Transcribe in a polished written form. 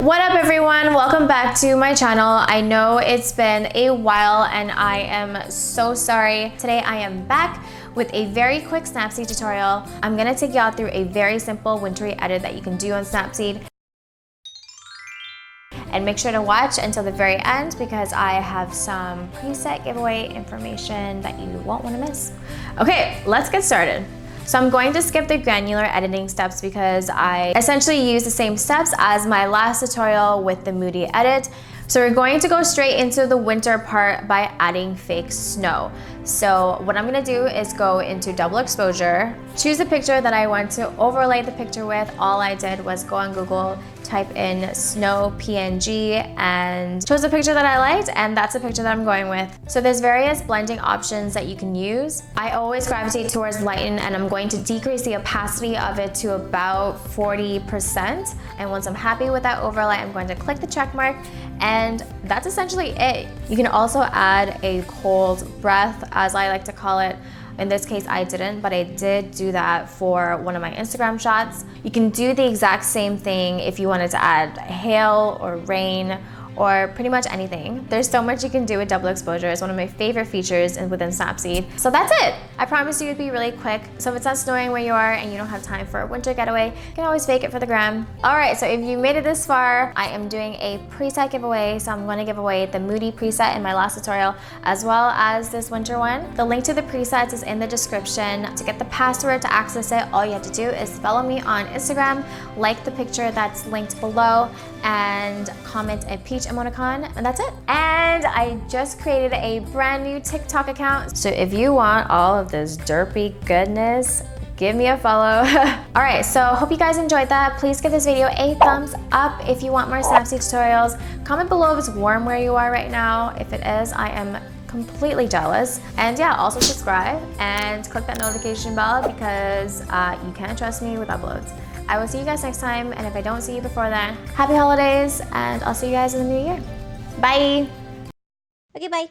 What up everyone, welcome back to my channel. I know it's been a while and I am so sorry. Today I am back with a very quick Snapseed tutorial. I'm gonna take y'all through a very simple wintry edit that you can do on Snapseed. And make sure to watch until the very end because I have some preset giveaway information that you won't want to miss. Okay, let's get started. So I'm going to skip the granular editing steps because I essentially use the same steps as my last tutorial with the moody edit. So we're going to go straight into the winter part by adding fake snow. So what I'm gonna do is go into double exposure, choose a picture that I want to overlay the picture with. All I did was go on Google, type in snow PNG and chose a picture that I liked, and that's a picture that I'm going with. So there's various blending options that you can use. I always gravitate towards lighten, and I'm going to decrease the opacity of it to about 40%. And once I'm happy with that overlay, I'm going to click the check mark, and that's essentially it. You can also add a cold breath, as I like to call it. In this case, I didn't, but I did do that for one of my Instagram shots. You can do the exact same thing if you wanted to add hail or rain or pretty much anything. There's so much you can do with double exposure. It's one of my favorite features within Snapseed. So that's it. I promised you it'd be really quick. So if it's not snowing where you are and you don't have time for a winter getaway, you can always fake it for the gram. All right, so if you made it this far, I am doing a preset giveaway. So I'm gonna give away the Moody preset in my last tutorial, as well as this winter one. The link to the presets is in the description. To get the password to access it, all you have to do is follow me on Instagram, like the picture that's linked below, and comment a peach emoticon, and that's it. And I just created a brand new TikTok account. So if you want all of this derpy goodness, give me a follow. All right, so hope you guys enjoyed that. Please give this video a thumbs up if you want more Snapseed tutorials. Comment below if it's warm where you are right now. If it is, I am completely jealous. And yeah, also subscribe and click that notification bell because you can't trust me with uploads. I will see you guys next time, and if I don't see you before then, happy holidays, and I'll see you guys in the new year. Bye! Okay, bye!